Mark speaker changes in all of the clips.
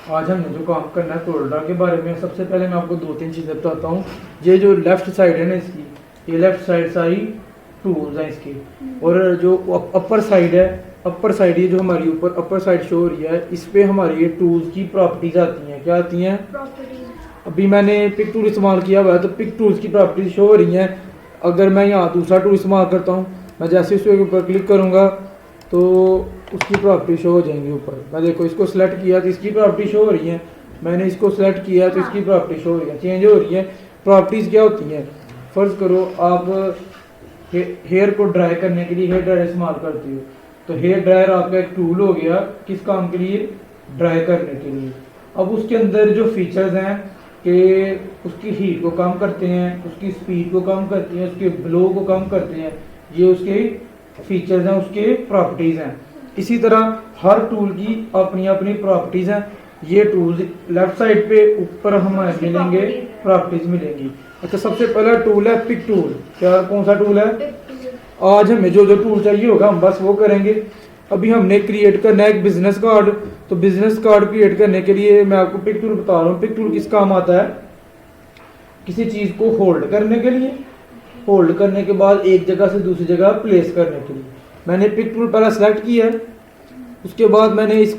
Speaker 1: आज हमने जो काम करना है टोल्डा के बारे में, सबसे पहले मैं आपको दो तीन चीज़ें बताता हूँ। ये जो लेफ्ट साइड है ना इसकी, ये लेफ्ट साइड सारी टूल्स हैं इसकी, और जो अपर साइड है, अपर साइड ये जो हमारी ऊपर अपर साइड शो हो रही है, इस पे हमारी ये टूल्स की प्रॉपर्टीज आती हैं। क्या आती हैं? अभी मैंने पिक टूल इस्तेमाल किया हुआ है तो पिक टूल्स की प्रॉपर्टीज शो हो रही हैं। अगर मैं यहाँ दूसरा टूल इस्तेमाल करता हूँ, मैं जैसे उसके ऊपर क्लिक करूँगा तो उसकी प्रॉपर्टी शो हो जाएंगी ऊपर। मैं देखो इसको सिलेक्ट किया तो इसकी प्रॉपर्टी शो हो रही है, मैंने इसको सिलेक्ट किया तो इसकी प्रॉपर्टी शो हो रही है, चेंज हो रही है। प्रॉपर्टीज़ क्या होती हैं? फ़र्ज़ करो आप हेयर को ड्राई करने के लिए हेयर ड्रायर इस्तेमाल करती हो, तो हेयर ड्रायर आपका एक टूल हो गया किस काम के लिए? ड्राई करने के लिए। अब उसके अंदर जो फीचर्स हैं कि उसकी हीट को कम करते हैं, उसकी स्पीड को कम करते हैं, उसके ब्लो को कम करते हैं, ये उसके फीचर्स हैं, उसके प्रॉपर्टीज़ हैं। इसी तरह हर टूल की अपनी अपनी प्रॉपर्टीज़ हैं। ये टूल्स लेफ्ट साइड पे ऊपर हमें मिलेंगे, प्रॉपर्टीज़ मिलेंगी। अच्छा, सबसे पहला टूल है पिक टूल। क्या, कौन सा टूल है? आज हमें जो जो टूल चाहिए होगा हम बस वो करेंगे। अभी हमने क्रिएट करना है एक बिजनेस कार्ड, तो बिजनेस कार्ड क्रिएट करने के लिए मैं आपको पिक टूल बता रहा हूँ। पिक टूल किस काम आता है? किसी चीज़ को होल्ड करने के लिए, होल्ड करने के बाद एक जगह से दूसरी जगह प्लेस करने के लिए। मैंने पिक टूल पहला सेलेक्ट किया है, उसके बाद मैंने इस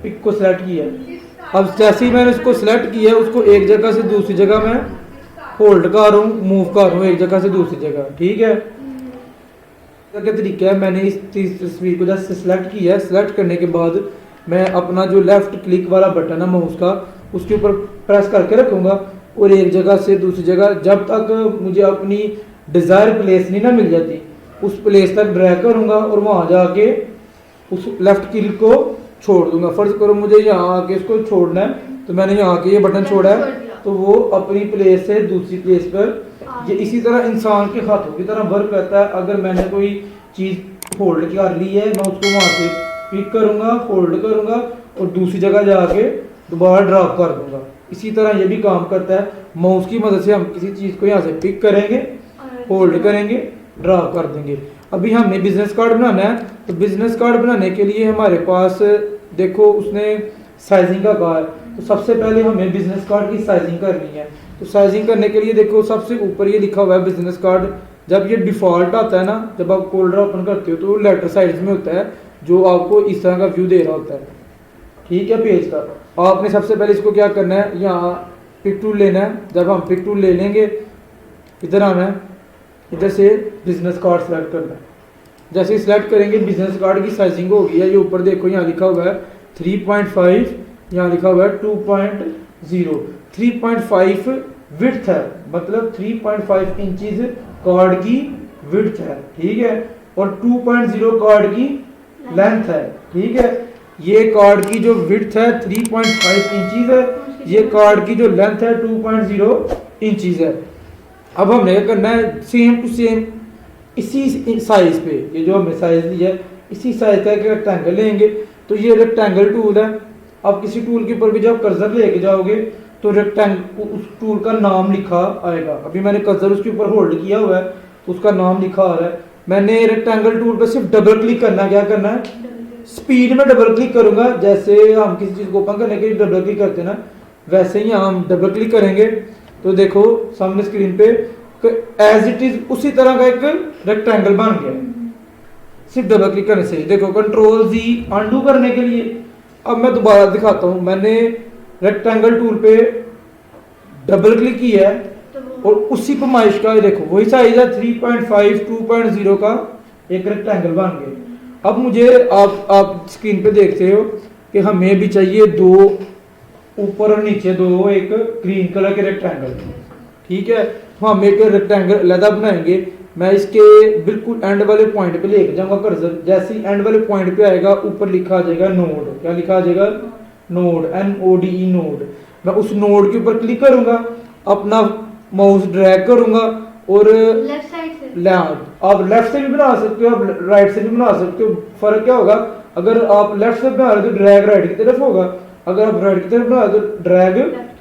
Speaker 1: पिक को सिलेक्ट किया है। अब जैसे ही मैंने इसको सिलेक्ट किया, उसको एक जगह से दूसरी जगह मैं होल्ड कर रहा हूँ, मूव कर रहा हूँ एक जगह से दूसरी जगह। ठीक है, क्या तरीका है? मैंने इस तस्वीर को जैसे सिलेक्ट किया है, सिलेक्ट करने के बाद मैं अपना जो लेफ्ट क्लिक वाला बटन है माउस का, उसके ऊपर प्रेस करके रखूँगा और एक जगह से दूसरी जगह, जब तक मुझे अपनी डिज़ायर प्लेस नहीं ना मिल जाती, उस प्लेस तक ड्रैग करूँगा और वहाँ जाके उस लेफ्ट क्लिक को छोड़ दूंगा। फर्ज करो मुझे यहाँ आके इसको छोड़ना है, तो मैंने यहाँ आके ये बटन छोड़ा है, तो वो अपनी प्लेस से दूसरी प्लेस पर, ये इसी तरह इंसान के हाथों की तरह वर्क करता है। अगर मैंने कोई चीज़ होल्ड कर ली है, मैं उसको वहाँ से पिक करूँगा, होल्ड करूँगा और दूसरी जगह जाके दोबारा ड्रॉप कर दूंगा। इसी तरह ये भी काम करता है। माउस की मदद से हम किसी चीज़ को यहाँ से पिक करेंगे, होल्ड करेंगे, ड्रा कर देंगे। अभी हमने बिजनेस कार्ड बनाना है, तो बिजनेस कार्ड बनाने के लिए हमारे पास देखो उसने साइजिंग का कहा है, तो सबसे पहले हमें बिजनेस कार्ड की साइजिंग करनी है। तो साइजिंग करने के लिए देखो सबसे ऊपर ये लिखा हुआ है बिजनेस कार्ड। जब ये डिफ़ॉल्ट आता है ना, जब आप फोल्डर ओपन करते हो तो लेटर साइज में होता है, जो आपको इस तरह का व्यू दे रहा होता है। ठीक है, पेज का आपने सबसे पहले इसको क्या करना है, यहाँ पिक टूल लेना है। जब हम पिक टूल ले लेंगे, इधर आना है, इधर से बिजनेस कार्ड सेलेक्ट करना है। जैसे ही सिलेक्ट करेंगे बिजनेस कार्ड की साइजिंग हो गई है। ये ऊपर देखो यहाँ लिखा हुआ है 3.5, यहाँ लिखा हुआ है 2.0। 3.5 विड्थ है, मतलब 3.5 इंचज कार्ड की विड्थ है। ठीक है, और 2.0 कार्ड की लेंथ है। ठीक है, ये कार्ड की जो विड्थ है 3.5 इंचज है, ये कार्ड की जो लेंथ है 2.0 इंचज है। अब हमने क्या करना है, सेम टू सेम इसी साइज पे, ये जो हमने साइज लिया है इसी साइज का एक रेक्टेंगल लेंगे। तो ये रेक्टेंगल टूल है। अब किसी टूल के ऊपर भी जब कर्सर लेके जाओगे तो रेक्टेंगल, उस टूल का नाम लिखा आएगा। अभी मैंने कर्सर उसके ऊपर होल्ड किया हुआ है तो उसका नाम लिखा आ रहा है। मैंने रेक्टेंगल टूल पर सिर्फ डबल क्लिक करना है। क्या करना है? स्पीड में डबल क्लिक करूंगा। जैसे हम किसी चीज़ को ओपन करने के लिए डबल क्लिक करते हैं ना, वैसे ही हम डबल क्लिक करेंगे तो देखो सामने स्क्रीन पे एज इट इज उसी तरह का एक रेक्टेंगल बन गया, सिर्फ डबल क्लिक करने से। देखो कंट्रोल जी अनडू करने के लिए। अब मैं दोबारा दिखाता हूँ। मैंने रेक्टेंगल टूल पे डबल क्लिक किया है और उसी पैमाइश का देखो वही साइज है 3.5 2.0 का एक रेक्टेंगल बन गया। अब मुझे आप स्क्रीन पे देखते हो कि हमें भी चाहिए दो ऊपर और नीचे दो एक ग्रीन कलर के रेक्टेंगल। ठीक है, हम एक रेक्टेंगल अलग बनाएंगे। मैं इसके बिल्कुल एंड वाले पॉइंट पे लेके जाऊंगा कर्सर। जैसे ही एंड वाले पॉइंट पे आएगा ऊपर लिखा आ जाएगा नोड। क्या लिखा आ जाएगा? Node, NODE node. मैं उस नोड के ऊपर क्लिक करूंगा, अपना माउस ड्रैग करूंगा और
Speaker 2: लेफ्ट साइड से,
Speaker 1: आप लेफ्ट से भी बना सकते हो, आप राइट से भी बना सकते हो। फर्क क्या होगा, अगर आप लेफ्ट से बना रहे हो तो ड्रैग राइट की तरफ होगा, अगर आप राइट की तरफ बना रहे हो तो ड्रैग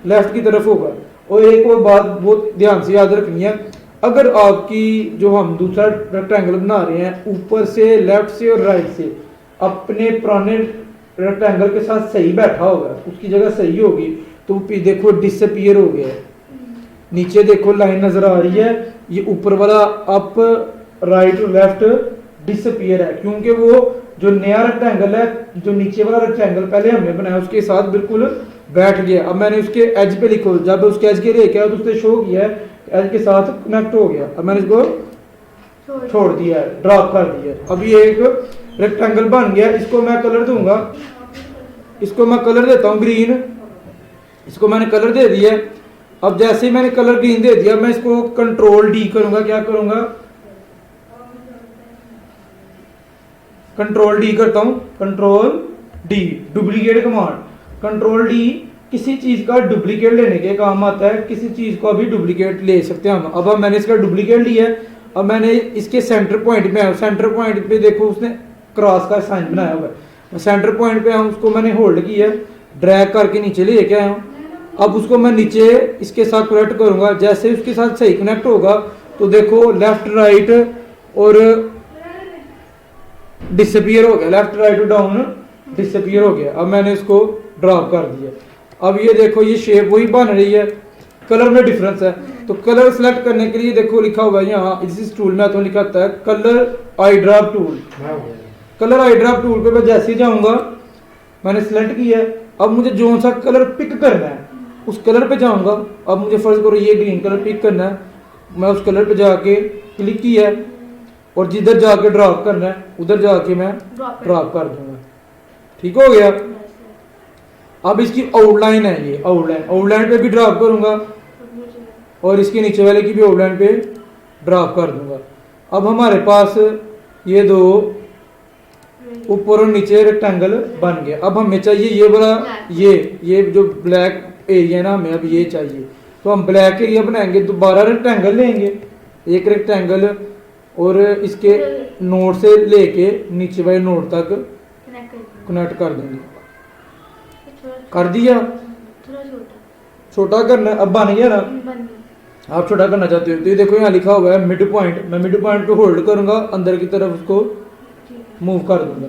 Speaker 1: लेफ्ट की तरफ होगा। और एक और बात बहुत ध्यान से याद रखनी है, अगर आपकी जो हम दूसरा रेक्टेंगल बना रहे हैं ऊपर से, लेफ्ट से और राइट से अपने पुराने रेक्टेंगल के साथ सही बैठा होगा, उसकी जगह सही होगी, तो देखो डिसअपीयर हो गया है। नीचे देखो लाइन नजर आ रही है, ये ऊपर वाला अप राइट लेफ्ट डिसअपीयर है, क्योंकि वो जो नया रेक्टेंगल है, जो नीचे वाला रेक्टेंगल पहले हमने बनाया उसके साथ बिल्कुल बैठ गया। अब मैंने उसके एज पे लिखो, जब उसके एज के लेके आया तो उसने शो किया है, एज के साथ कनेक्ट हो गया। अब मैंने इसको छोड़ दिया है, ड्रॉप कर दिया है। अब ये एक रेक्टेंगल बन गया। इसको मैं कलर दूंगा, इसको मैं कलर देता हूँ ग्रीन, इसको मैंने कलर दे दिया। अब जैसे ही मैंने कलर ग्रीन दे दिया, मैं इसको कंट्रोल डी करूंगा। क्या करूंगा? कंट्रोल डी करता हूं, control D, duplicate command. Control D किसी चीज का डुप्लीकेट लेने के काम आता है, किसी चीज को भी डुप्लीकेट ले सकते हैं हम। अब मैंने इसका डुप्लीकेट लिया है, अब मैंने इसके सेंटर पॉइंट पे, सेंटर पॉइंट पे देखो उसने क्रॉस का साइन बनाया हुआ है, सेंटर पॉइंट पे उसको मैंने होल्ड किया, ड्रैग करके नीचे लेके आया हूँ। अब उसको मैं नीचे इसके साथ कनेक्ट करूंगा। जैसे उसके साथ सही कनेक्ट होगा तो देखो लेफ्ट राइट और डिसअपीयर हो गया, लेफ्ट राइट डाउन डिसअपीयर हो गया। अब मैंने इसको ड्रॉप कर दिया। अब ये देखो ये शेप वही बन रही है, कलर में डिफरेंस है। तो कलर सिलेक्ट करने के लिए देखो लिखा हुआ है यहाँ इस टूल में, तो लिखा है colour I drop tool. Colour I drop tool पे मैं जैसे ही जाऊंगा, मैंने सिलेक्ट किया, अब मुझे जो सा कलर पिक करना है उस कलर पे जाऊंगा। अब मुझे फर्ज करो ये ग्रीन कलर पिक करना है, मैं उस कलर पे जाके क्लिक किया और जिधर जाके ड्रॉप करना है उधर जाके मैं ड्रॉप कर दूंगा। ठीक हो गया। अब इसकी आउटलाइन है, ये आउटलाइन पे भी ड्रॉप करूंगा और इसके नीचे वाले की भी आउटलाइन पे ड्रॉप कर दूंगा। अब हमारे पास ये दो ऊपर और नीचे रेक्टेंगल बन गया। अब हमें चाहिए ये वाला, ये जो ब्लैक एरिया ना, हमें अब ये चाहिए, तो हम ब्लैक एरिया बनाएंगे, दोबारा रेक्टेंगल लेंगे, एक रेक्टेंगल और इसके नोड से लेके नीचे वाले नोड तक कनेक्ट कर देंगे। कर दिया, छोटा करना, अब बन गया ना। आप छोटा करना चाहते हो तो ये देखो यहाँ लिखा हुआ है मिड पॉइंट, मैं मिड पॉइंट पे होल्ड करूंगा, अंदर की तरफ उसको मूव कर दूंगा।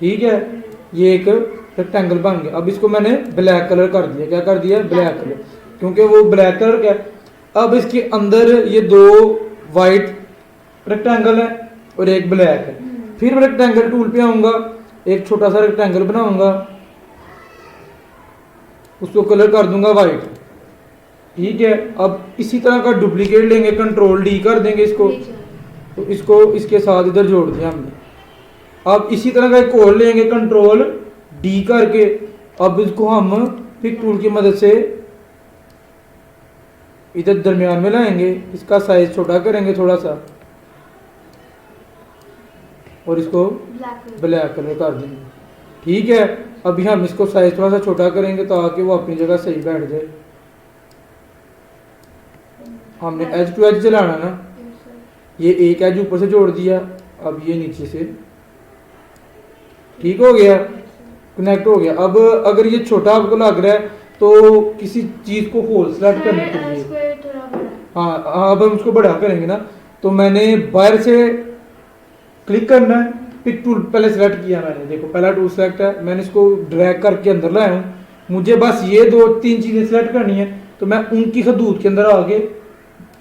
Speaker 1: ठीक है, ये एक रेक्टेंगल बन गया। अब इसको मैंने ब्लैक कलर कर दिया। क्या कर दिया? ब्लैक कलर, क्योंकि वो ब्लैक कलर क्या। अब इसके अंदर ये दो वाइट रेक्टेंगल है और एक ब्लैक है। फिर मैं रेक्टेंगल टूल पे आऊंगा, एक छोटा सा रेक्टेंगल बनाऊंगा, उसको कलर कर दूंगा वाइट। ठीक है, अब इसी तरह का डुप्लीकेट लेंगे, कंट्रोल डी कर देंगे इसको, तो इसको इसके साथ इधर जोड़ दिया हमने। अब इसी तरह का एक और लेंगे, कंट्रोल डी करके, अब इसको हम पिक टूल की मदद से इधर दरमियान में लाएंगे, इसका साइज छोटा करेंगे थोड़ा सा और इसको ब्लैक कलर कर देंगे। ठीक है, अभी हम इसको साइज थोड़ा सा छोटा करेंगे ताकि वो अपनी जगह सही बैठ जाए। हमने एज टू एज चलाना ना, ये एक एज ऊपर से जोड़ दिया, अब ये नीचे से। ठीक हो गया, कनेक्ट हो गया। अब अगर ये छोटा आपको लग रहा है तो किसी चीज को होल सेलेक्ट करने के लिए, हाँ अब हम उसको बड़ा करेंगे ना, तो मैंने बाहर से क्लिक करना है, पिक टूल पहले सेलेक्ट किया मैंने, देखो पहला टूल सेलेक्ट है, मैंने इसको ड्रैग करके अंदर लाया हूँ। मुझे बस ये दो तीन चीजें सेलेक्ट करनी है, तो मैं उनकी हदूद के अंदर आगे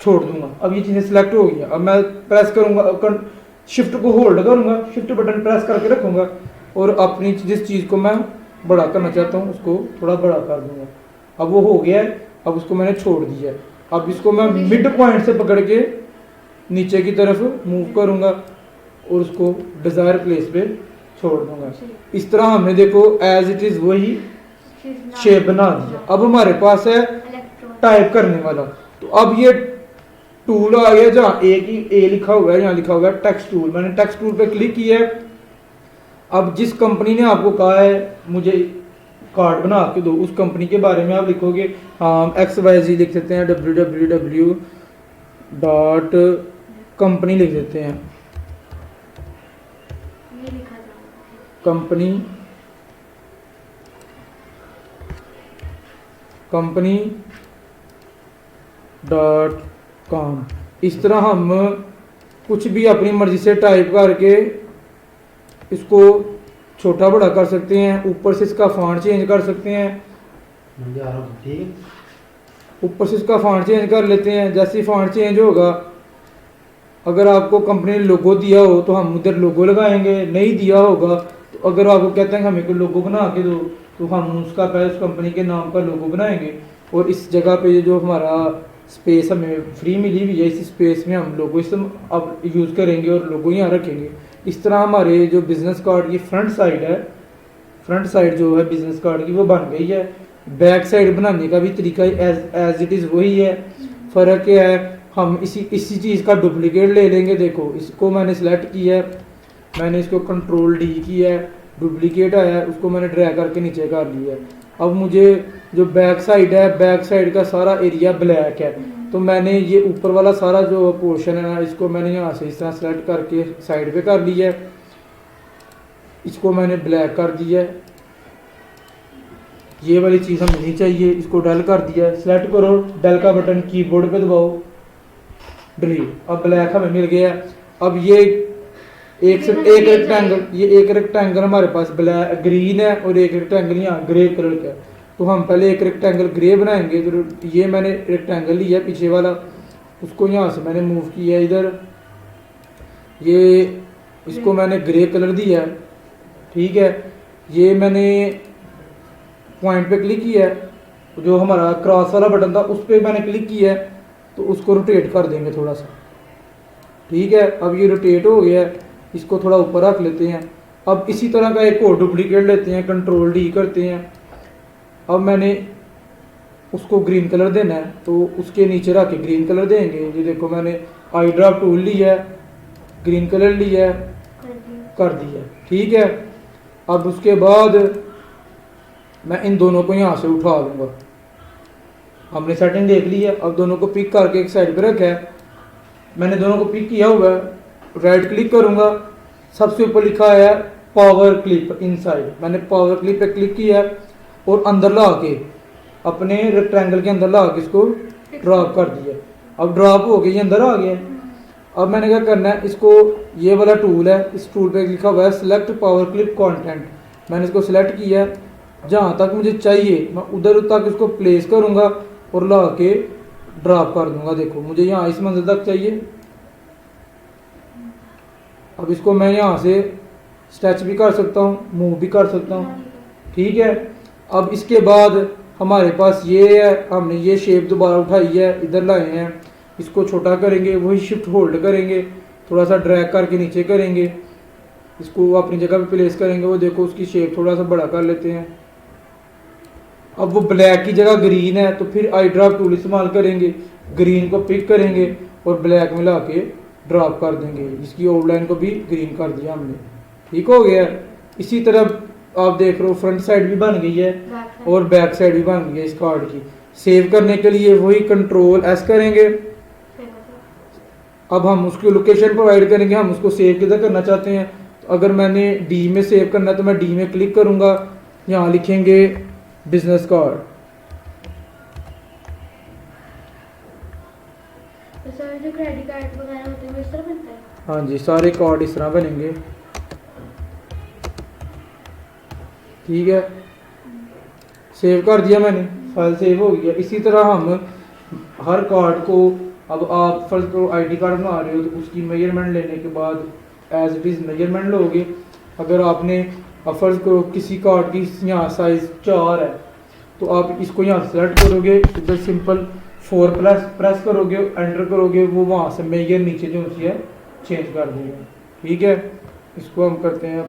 Speaker 1: छोड़ दूंगा। अब ये चीजें सेलेक्ट हो गई। अब मैं प्रेस करूंगा, शिफ्ट को होल्ड करूंगा, शिफ्ट बटन प्रेस करके रखूंगा और अपनी जिस चीज को मैं बड़ा करना चाहता हूँ उसको थोड़ा बड़ा कर दूंगा। अब वो हो गया है, अब उसको मैंने छोड़ दिया। अब इसको मैं मिड पॉइंट से पकड़ के नीचे की तरफ मूव करूंगा और उसको डिजायर प्लेस पे छोड़ दूंगा। इस तरह हमने देखो एज इट इज वही शेप बना दिया। अब हमारे पास है टाइप करने वाला, तो अब ये टूल आ गया जहाँ ए लिखा हुआ है, यहाँ लिखा हुआ है टेक्स्ट टूल। मैंने टेक्स्ट टूल पे क्लिक किया है। अब जिस कंपनी ने आपको कहा है मुझे कार्ड बना के दो, उस कंपनी के बारे में आप लिखोगे, XYZ लिख सकते हैं, www डॉट कंपनी लिख देते हैं, कंपनी डॉट कॉम। इस तरह हम कुछ भी अपनी मर्जी से टाइप करके इसको छोटा बड़ा कर सकते हैं, ऊपर से इसका फॉन्ट चेंज कर सकते हैं।
Speaker 2: ठीक है,
Speaker 1: ऊपर से इसका फॉन्ट चेंज कर लेते हैं। जैसे ही फॉन्ट चेंज होगा, अगर आपको कंपनी ने लोगो दिया हो तो हम उधर लोगो लगाएंगे, नहीं दिया होगा तो अगर आपको कहते हैं कि हमें कोई लोगो बना के दो तो हम उसका पहले उस कंपनी के नाम का लोगो बनाएंगे। और इस जगह पे ये जो हमारा स्पेस हमें फ्री मिली हुई है, इस स्पेस में हम लोगो इस अब यूज़ करेंगे और लोगो यहाँ रखेंगे। इस तरह हमारे जो बिज़नेस कार्ड की फ्रंट साइड है, फ्रंट साइड जो है बिज़नेस कार्ड की वो बन गई है। बैक साइड बनाने का भी तरीका एज इट इज़ वही है। फ़र्क क्या है, हम इसी चीज़ का डुप्लीकेट ले लेंगे। देखो इसको मैंने सेलेक्ट किया है, मैंने इसको कंट्रोल डी किया है, डुप्लीकेट आया है, उसको मैंने ड्रैग करके नीचे कर लिया है। अब मुझे जो बैक साइड है, बैक साइड का सारा एरिया ब्लैक है, तो मैंने ये ऊपर वाला सारा जो पोर्शन है ना, इसको मैंने यहाँ से इस तरह सेलेक्ट करके साइड पे कर लिया है। इसको मैंने ब्लैक कर दिया है, ये वाली चीज़ हमें नहीं चाहिए, इसको डल कर दिया है। सेलेक्ट करो, डल का बटन कीबोर्ड पे दबाओ, डिलीट। अब ब्लैक हमें मिल गया। अब ये एक रेक्टेंगल, ये एक रेक्टेंगल हमारे पास ब्लैक ग्रीन है और एक रेक्टेंगल यहाँ ग्रे कलर का है। तो हम पहले एक रेक्टेंगल ग्रे बनाएंगे। तो ये मैंने रेक्टेंगल लिया पीछे वाला, उसको यहाँ से मैंने मूव किया इधर, ये इसको मैंने ग्रे कलर दिया है, ठीक है। ये मैंने पॉइंट पे क्लिक किया है, जो हमारा क्रॉस वाला बटन था उस पर मैंने क्लिक किया है, तो उसको रोटेट कर देंगे थोड़ा सा, ठीक है। अब ये रोटेट हो गया है, इसको थोड़ा ऊपर रख लेते हैं। अब इसी तरह का एक और डुप्लीकेट लेते हैं, कंट्रोल डी करते हैं। अब मैंने उसको ग्रीन कलर देना है, तो उसके नीचे रख के ग्रीन कलर देंगे। ये देखो मैंने आई ड्रॉप टूल लिया है, ग्रीन कलर लिया है, कर दिया, ठीक है। अब उसके बाद मैं इन दोनों को यहाँ से उठा दूंगा। हमने सेटिंग देख ली है। अब दोनों को पिक करके एक साइड पे रखा है, मैंने दोनों को पिक किया हुआ है। राइट क्लिक करूंगा, सबसे ऊपर लिखा है पावर क्लिप इनसाइड, मैंने पावर क्लिप पे क्लिक किया है और अंदर ला के अपने रेक्टेंगल के अंदर ला के इसको ड्रॉप कर दिया। अब ड्रॉप हो गया, ये अंदर आ गया। अब मैंने क्या करना है, इसको ये वाला टूल है, इस टूल पे लिखा हुआ है सिलेक्ट पावर क्लिप कंटेंट, मैंने इसको सिलेक्ट किया है। जहाँ तक मुझे चाहिए मैं उधर तक इसको प्लेस करूँगा और ला के ड्रॉप कर दूंगा। देखो मुझे यहाँ इस मंजिल तक चाहिए। अब इसको मैं यहाँ से स्ट्रेच भी कर सकता हूँ, मूव भी कर सकता हूँ, ठीक है। अब इसके बाद हमारे पास ये है, हमने ये शेप दोबारा उठाई है, इधर लाए हैं, इसको छोटा करेंगे, वही शिफ्ट होल्ड करेंगे, थोड़ा सा ड्रैग करके नीचे करेंगे, इसको अपनी जगह पे प्लेस करेंगे। वो देखो उसकी शेप थोड़ा सा बड़ा कर लेते हैं। अब वो ब्लैक की जगह ग्रीन है, तो फिर आई ड्रॉप टूल इस्तेमाल करेंगे, ग्रीन को पिक करेंगे और ब्लैक में ला के ड्रॉप कर देंगे। इसकी आउटलाइन को भी ग्रीन कर दिया हमने, ठीक हो गया। इसी तरह आप देख रहे हो फ्रंट साइड भी बन गई है और बैक साइड भी बन गई है इस कार्ड की। सेव करने के लिए वही कंट्रोल एस करेंगे। अब हम उसकी लोकेशन प्रोवाइड करेंगे, हम उसको सेव किधर करना चाहते हैं। तो अगर मैंने डी में सेव करना है तो मैं डी में क्लिक करूँगा, यहाँ लिखेंगे बिजनेस कार्ड।
Speaker 3: तो सर जो क्रेडिट कार्ड वगैरह होते हैं वो इस तरह बनता है?
Speaker 1: हाँ जी, सारे कार्ड इस तरह बनेंगे, ठीक है। सेव कर दिया मैंने, फाइल सेव हो गया। इसी तरह हम हर कार्ड को, अब आप फर्स्ट को आईडी कार्ड बना रहे हो तो उसकी मेजरमेंट लेने के बाद एज इट इज़ मेजरमेंट लोगे। अगर आपने फर्स्ट को किसी कार्ड की यहाँ साइज़ 4 है तो आप इसको यहाँ सेलेक्ट करोगे, इधर सिंपल 4 प्रेस करोगे, एंटर करोगे, वो वहाँ से मेजर नीचे जो है चेंज कर देगा, ठीक है। इसको हम करते हैं